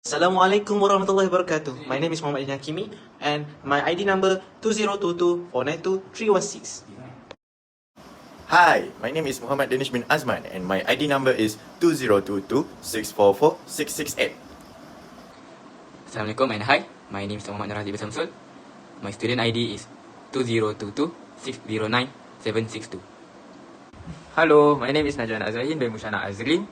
Assalamualaikum warahmatullahi wabarakatuh. My name is Muhammad HAKIMI and my ID number 2022492316. Hi, my name is Muhammad Danish bin Azman and my ID number is 2022644668. Assalamualaikum and hi, my name is Muhammad SAMSUL. My student ID is 2022609762. Hello, my name is NAJWAN AZZAHIN bin MUSHANA AZRIN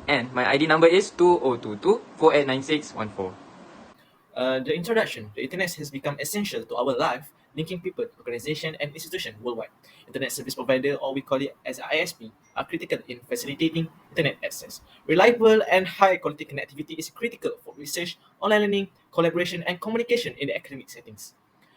and my ID number is 2022489614. The introduction. The internet has become essential to our life, linking people, organizations, and institutions worldwide. Internet service provider, or we call it as ISP, are critical in facilitating internet access. Reliable and high quality connectivity is critical for research, online learning, collaboration, and communication in the academic settings.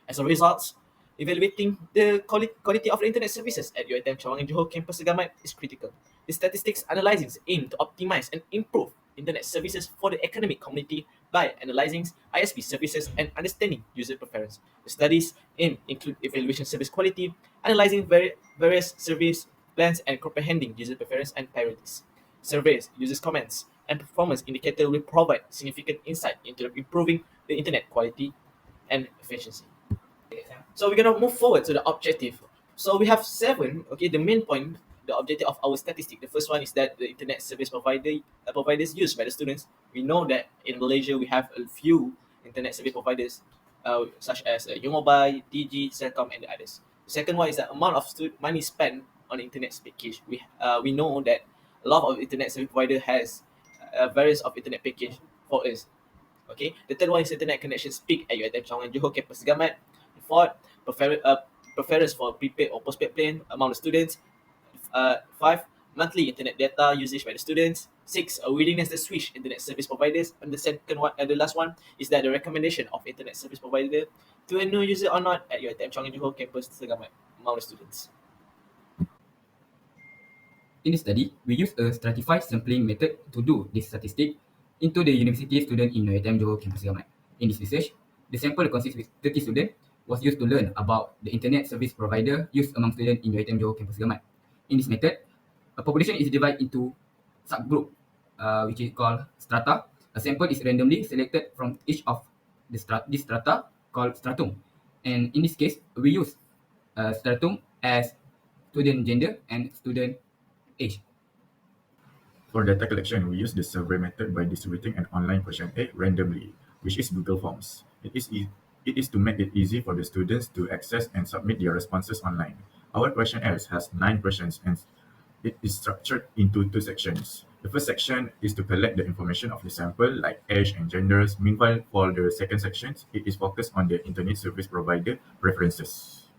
As a result, evaluating the quality of the internet services at UiTM Cawang and Johor campus Segamat is critical. The statistics analysis aim to optimize and improve internet services for the academic community by analyzing ISP services and understanding user preference. The studies include evaluation service quality, analyzing various service plans, and comprehending user preference and priorities. Surveys, users' comments, and performance indicator will provide significant insight into improving the internet quality and efficiency. So we're gonna move forward to the objective. So we have 7. Okay, the main point, the objective of our statistic. The first one is that the internet service providers used by the students. We know that in Malaysia we have a few internet service providers, such as Umobile, DG, Celcom, and the others. The second one is the amount of money spent on the internet package. We know that a lot of internet service provider has various of internet package for us. Okay, the third one is internet connection speed at UiTM Cawang and Johor campus Segamat. The fourth, preference for prepaid or postpaid plan among the students. 5, monthly internet data usage by the students. 6, a willingness to switch internet service providers. And the second one, and the last one is that the recommendation of internet service provider to a new user or not at UiTM Cawang and Johor campus Segamat among the students. In this study, we used a stratified sampling method to do this statistic into the university student in UiTM Johor campus Segamat. In this research, the sample consists with 30 students was used to learn about the internet service provider used among students in UiTM Johor campus Segamat. In this method, a population is divided into subgroup, which is called strata. A sample is randomly selected from each of this strata called stratum. And in this case, we use stratum as student gender and student age. For data collection, we use the survey method by distributing an online questionnaire randomly, which is Google Forms. It is to make it easy for the students to access and submit their responses online. Our questionnaire has 9 questions and it is structured into 2 sections. The first section is to collect the information of the sample like age and genders. Meanwhile, for the second section, it is focused on the internet service provider preferences.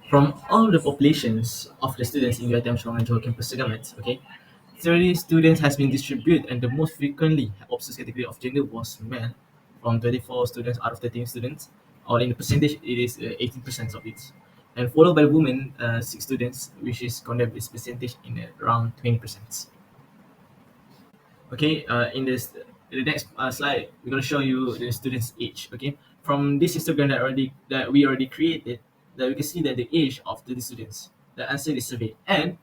From all the populations of the students in UiTM Cawang and Johor campus Segamat, okay, 30 students has been distributed, and the most frequently observed category of gender was male, from 24 students out of 13 students, or in the percentage, it is 18% of it. And followed by women, 6 students, which is condemned this percentage in around 20%. Okay, in the next slide, we're going to show you the students' age. Okay, from this histogram that we already created, that we can see that the age of the students that answer the survey, and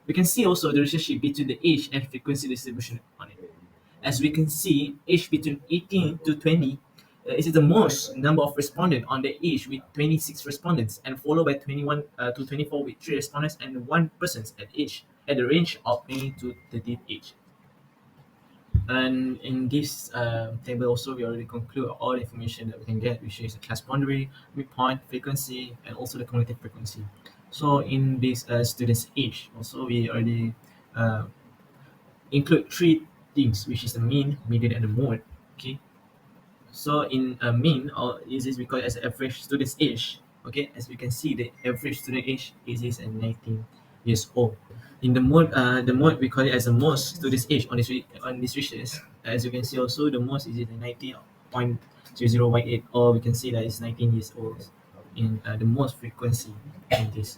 we can see also the relationship between the age and frequency distribution on it. As we can see, age between 18 to 20 is the most number of respondents on the age with 26 respondents, and followed by 21 to 24 with 3 respondents and 1 person at age at the range of 20 to 30 age. And in this table also, we already conclude all the information that we can get, which is the class boundary, midpoint, frequency, and also the cumulative frequency. So in this student's age, also we already include 3 things, which is the mean, median, and the mode. Okay. So in mean, or is this we call it as average student's age. Okay, as we can see, the average student age is 19 years old. In the mode we call it as the most student's age on this research. As you can see, also the most is 19.0018, or we can see that it's 19 years old in the most frequency in this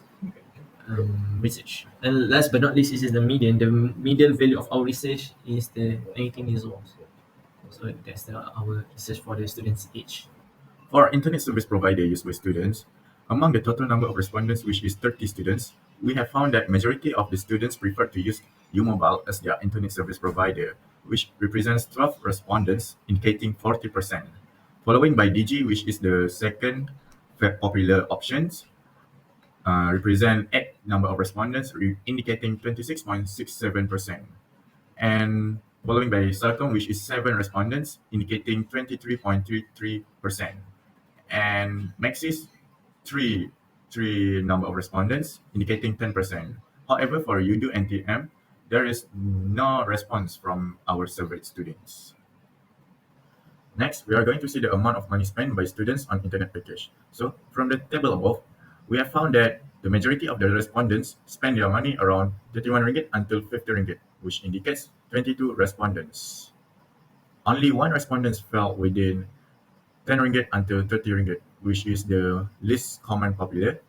research. And last but not least, this is the median. The median value of our research is the 19 years old. So that's our research for the students' age. For internet service provider used by students, among the total number of respondents, which is 30 students, we have found that majority of the students prefer to use Umobile as their internet service provider. which represents 12 respondents, indicating 40%, following by DG, which is the second popular options, represent 8 number of respondents, indicating 26.67%, and following by Celcom, which is 7 respondents, indicating 23.33%, and Maxis, 3 number of respondents, indicating 10%. However, for UDU and TM, there is no response from our surveyed students. Next, we are going to see the amount of money spent by students on internet package. So, from the table above, we have found that the majority of the respondents spend their money around 31 ringgit until 50 ringgit, which indicates 22 respondents. Only one respondent fell within 10 ringgit until 30 ringgit, which is the least common popular.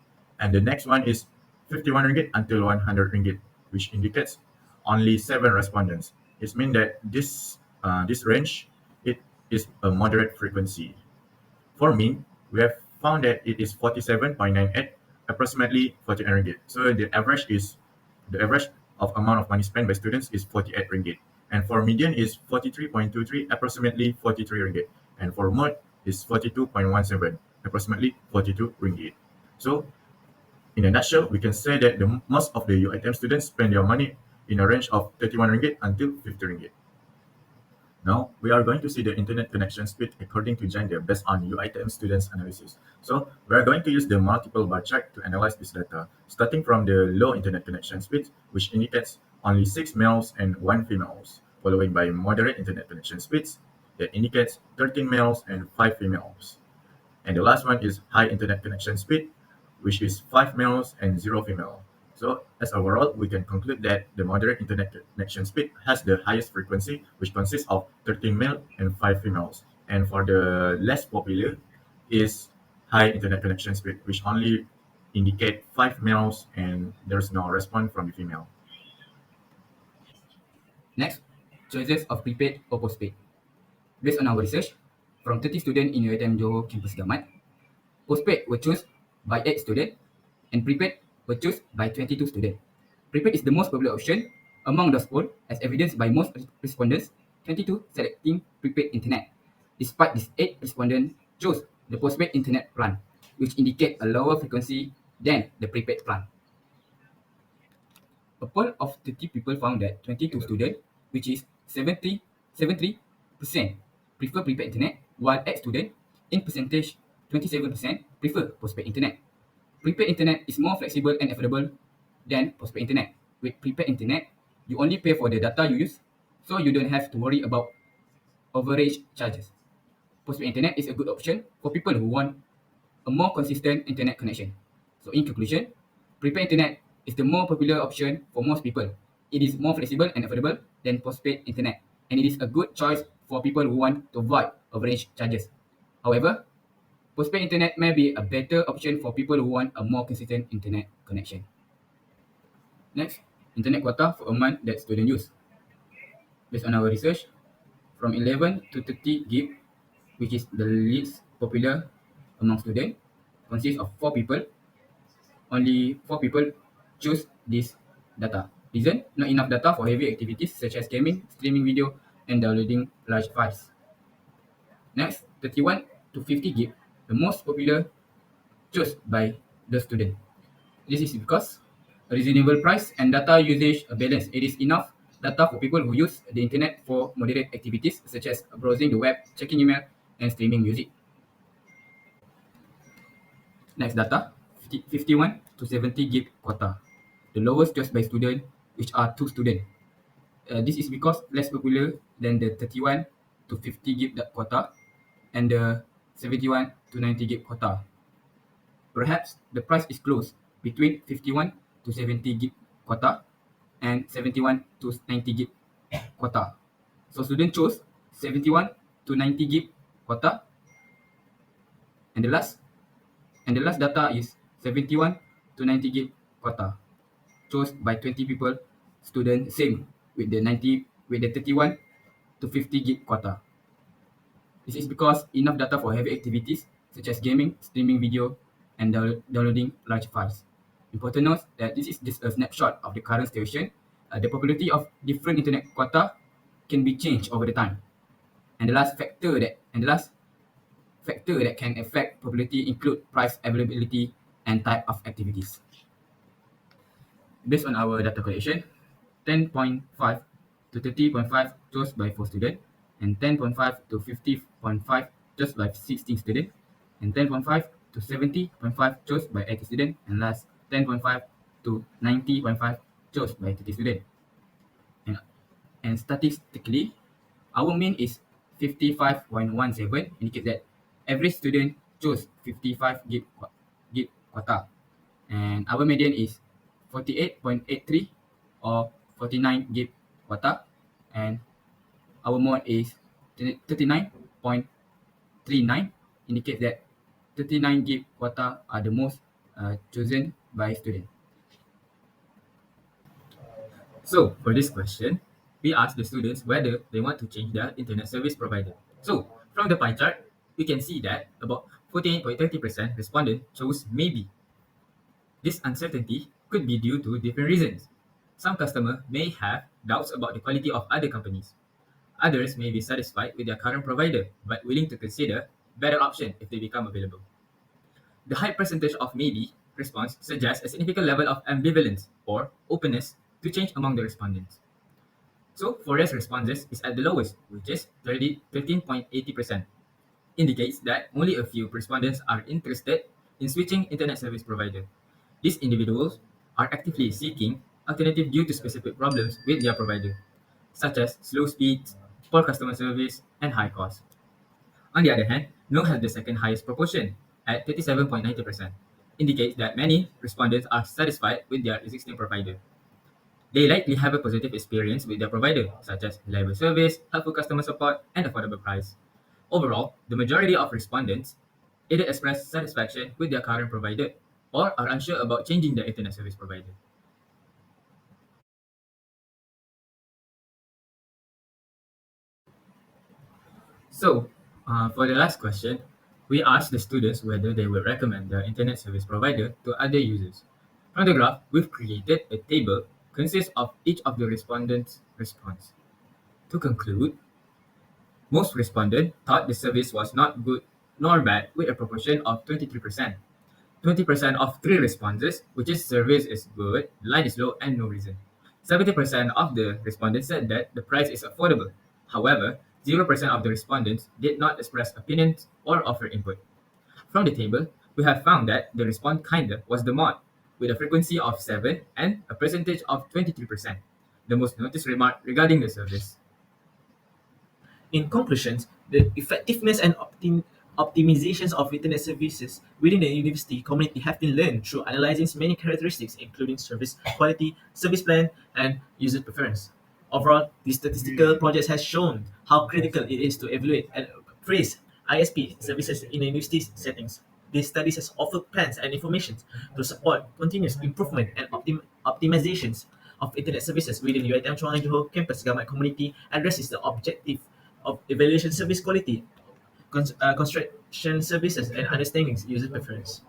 And the next one is 51 ringgit until 100 ringgit, which indicates only 7 respondents. It means that this range, it is a moderate frequency. For mean, we have found that it is 47.98, approximately 48 ringgit. So the average of amount of money spent by students is 48 ringgit. And for median is 43.23, approximately 43 ringgit. And for mode is 42.17, approximately 42 ringgit. So in a nutshell, we can say that most of the UITM students spend their money in a range of 31 ringgit until 50 ringgit. Now, we are going to see the internet connection speed according to gender based on UITM students analysis. So, we are going to use the multiple bar chart to analyze this data, starting from the low internet connection speed, which indicates only 6 males and 1 females, following by moderate internet connection speeds that indicates 13 males and 5 females. And the last one is high internet connection speed, which is 5 males and 0 female. So as overall, we can conclude that the moderate internet connection speed has the highest frequency, which consists of 13 male and 5 females. And for the less popular is high internet connection speed, which only indicate 5 males and there's no response from the female. Next, choices of prepaid or postpaid. Based on our research, from 30 students in UiTM Johor campus Gamat, postpaid were chosen by 8 students and prepaid were chosen by 22 students. Prepaid is the most popular option among those polled, as evidenced by most respondents, 22 selecting prepaid internet. Despite this, 8 respondents chose the postpaid internet plan, which indicate a lower frequency than the prepaid plan. A poll of 30 people found that 22 students, which is 73%, prefer prepaid internet, while 8 students, in percentage 27%, prefer postpaid internet. Prepaid internet is more flexible and affordable than postpaid internet. With prepaid internet, you only pay for the data you use, so you don't have to worry about overage charges. Postpaid internet is a good option for people who want a more consistent internet connection. So in conclusion, prepaid internet is the more popular option for most people. It is more flexible and affordable than postpaid internet, and it is a good choice for people who want to avoid overage charges. However, postpaid internet may be a better option for people who want a more consistent internet connection. Next, internet quota for a month that students use. Based on our research, from 11 to 30 gig, which is the least popular among students, consists of 4 people. Only 4 people choose this data. Reason, not enough data for heavy activities such as gaming, streaming video, and downloading large files. Next, 31 to 50 gig, the most popular chosen by the student. This is because a reasonable price and data usage balance. It is enough data for people who use the internet for moderate activities such as browsing the web, checking email, and streaming music. Next data, 51 to 70 gig quota, the lowest chosen by student, which are 2 students. This is because less popular than the 31 to 50 gig quota and the 71 to 90 gig quota. Perhaps the price is close between 51 to 70 gig quota and 71 to 90 gig quota. So students chose 71 to 90 gig quota, and the last data is 71 to 90 gig quota, chosen by 20 people, students same with the 31 to 50 gig quota. This is because enough data for heavy activities such as gaming, streaming video, and downloading large files. Important note that this is just a snapshot of the current situation. The popularity of different internet quota can be changed over the time. And the last factor that can affect popularity include price availability and type of activities. Based on our data collection, 10.5 to 30.5 chose by 4 students, and 10.5 to 50.5 chose by 16 students, and 10.5 to 70.5 chose by 80 students, and last 10.5 to 90.5 chose by 30 students. And statistically, our mean is 55.17, indicates that every student chose 55 gig quota, and our median is 48.83 or 49 gig quota, and our mode is 39.39, indicates that 39 gig quota are the most chosen by students. So for this question, we asked the students whether they want to change their internet service provider. So from the pie chart, we can see that about 48.30% respondent chose maybe. This uncertainty could be due to different reasons. Some customers may have doubts about the quality of other companies. Others may be satisfied with their current provider but willing to consider better option if they become available. The high percentage of maybe response suggests a significant level of ambivalence or openness to change among the respondents. So for yes responses is at the lowest, which is 13.80%, indicates that only a few respondents are interested in switching internet service provider. These individuals are actively seeking alternative due to specific problems with their provider, such as slow speeds, poor customer service, and high cost. On the other hand, no has the second highest proportion at 37.90%, indicates that many respondents are satisfied with their existing provider. They likely have a positive experience with their provider, such as reliable service, helpful customer support, and affordable price. Overall, the majority of respondents either express satisfaction with their current provider or are unsure about changing their internet service provider. So, for the last question, we asked the students whether they would recommend their internet service provider to other users. From the graph, we've created a table consists of each of the respondents' response. To conclude, most respondents thought the service was not good nor bad with a proportion of 23%. 20% of 3 responses, which is service is good, line is low, and no reason. 70% of the respondents said that the price is affordable. However, 0% of the respondents did not express opinions or offer input. From the table, we have found that the response kinda was the mod, with a frequency of 7 and a percentage of 23%, the most noticed remark regarding the service. In conclusions, the effectiveness and optimizations of internet services within the university community have been learned through analyzing many characteristics, including service quality, service plan, and user preference. Overall, this statistical project has shown how critical it is to evaluate and praise ISP services in the university settings. These studies has offered plans and information to support continuous improvement and optimizations of internet services within the UiTM Chuang Johor campus government community addresses the objective of evaluation service quality, construction services, and understanding user preference.